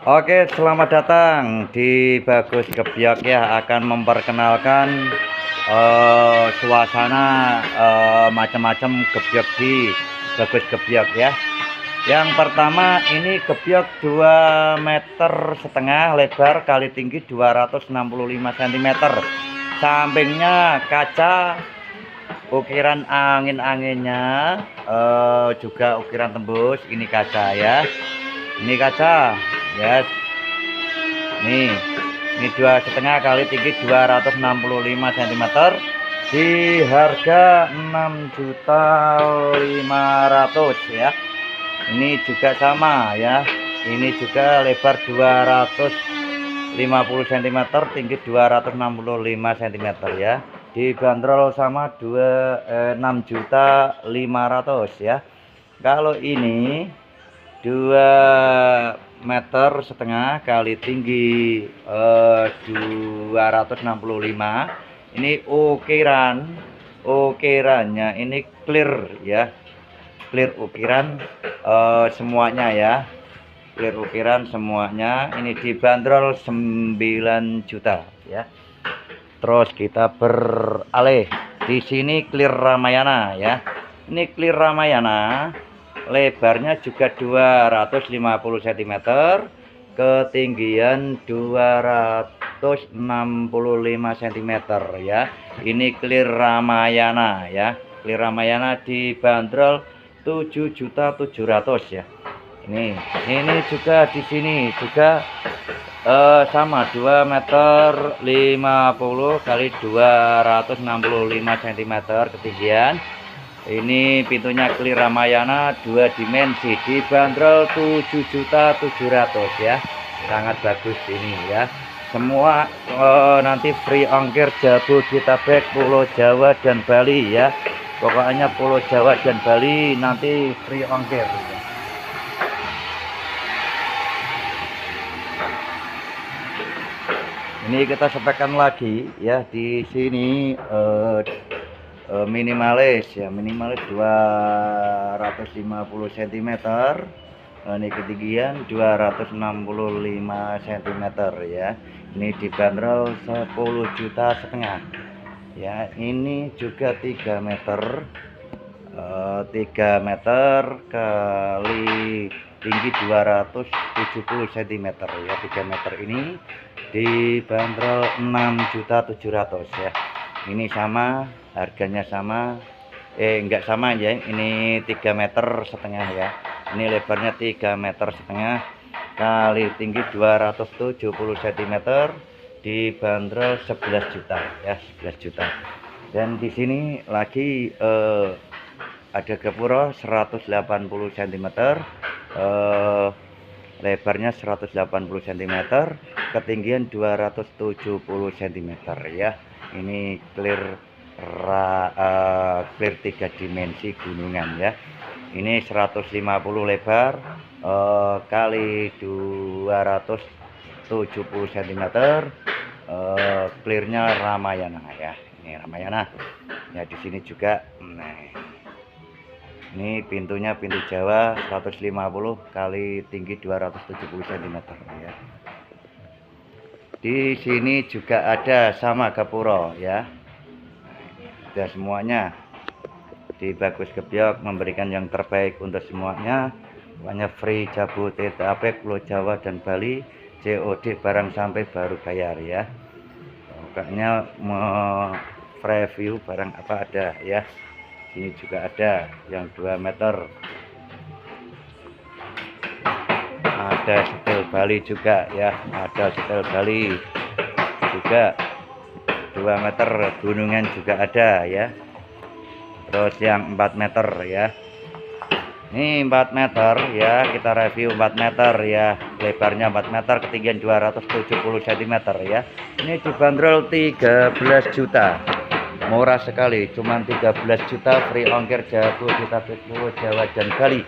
Oke, selamat datang di Bagus Gebyok ya. Akan memperkenalkan suasana macam-macam gebyok di Bagus Gebyok ya. Yang pertama ini gebyok 2,5 meter lebar kali tinggi 265 cm. Sampingnya kaca, ukiran angin-anginnya juga ukiran tembus. Ini kaca ya. Ini kaca ya. Nih, ini 2,5 kali tinggi 265 cm di harga 6.500.000 ya. Ini juga sama ya. Ini juga lebar 250 cm, tinggi 265 cm ya. Dibanderol sama 6.500.000 ya. Kalau ini 2,5 meter kali tinggi 265. Ini ukirannya ini clear ya, clear ukiran semuanya ya, clear ukiran semuanya. Ini dibanderol 9 juta ya. Terus kita beralih, di sini clear Ramayana ya. Ini clear Ramayana, lebarnya juga 250 cm, ketinggian 265 cm ya. Ini clear Ramayana ya. Clear Ramayana dibanderol 7.700.000 ya. Ini juga di sini juga sama 2,50 meter kali 265 cm ketinggian. Ini pintunya clear Ramayana 2 dimensi, dibanderol 7.700.000 ya. Sangat bagus ini ya. Semua nanti free ongkir Jabodetabek, Pulau Jawa dan Bali ya. Pokoknya Pulau Jawa dan Bali nanti free ongkir. Ini kita spekkan lagi ya. Di sini minimalis ya, minimalis 250 cm. Ini ketinggian 265 cm ya. Ini dibanderol 10,5 juta ya. Ini juga 3 meter 3 meter kali tinggi 270 cm ya. 3 meter ini dibanderol 6.700.000 ya. Ini sama, harganya sama, enggak sama ya. Ini 3,5 meter ya. Ini lebarnya 3,5 meter kali tinggi 270 cm, dibanderol 11 juta ya, 11 juta. Dan di sini lagi ada gapura 180 cm, lebarnya 180 cm, ketinggian 270 cm ya. Ini clear 3 dimensi gunungan ya. Ini 150 lebar kali 270 cm, clearnya Ramayana ya. Ini Ramayana ya. Di sini juga ini pintunya pintu Jawa 150 kali tinggi 270 cm ya. Di sini juga ada sama gapura ya. Sudah semuanya. Di Bagus Gebyok memberikan yang terbaik untuk semuanya. Pokoknya free Jabodetabek, Pulau Jawa dan Bali, COD barang sampai baru bayar ya. Pokoknya mau review barang apa ada ya. Ini juga ada yang 2 meter. Ada setel Bali juga ya, ada setel Bali juga 2 meter gunungan juga ada ya. Terus yang 4 meter ya. Ini 4 meter ya, kita review 4 meter ya. Lebarnya 4 meter, ketinggian 270 cm ya. Ini dibanderol 13 juta. Murah sekali, cuman 13 juta free ongkir Jabodetabek, Pulau Jawa dan Bali.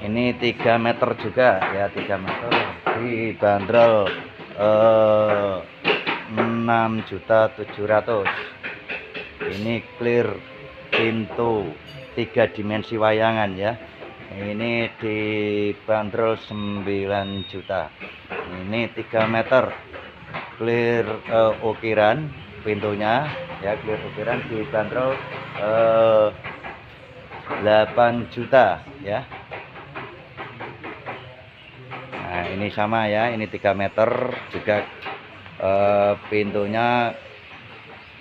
Ini 3 meter juga ya, 3 meter dibanderol 6.700.000. Ini clear pintu 3 dimensi wayangan ya. Ini dibanderol 9 juta. Ini 3 meter clear ukiran pintunya ya, clear ukiran dibanderol 8 juta ya. Nah ini sama ya, ini 3 meter juga pintunya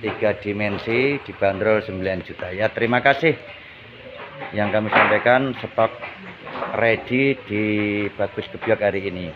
3 dimensi dibanderol 9 juta ya. Terima kasih yang kami sampaikan, stok ready di Bagus Gebyok hari ini.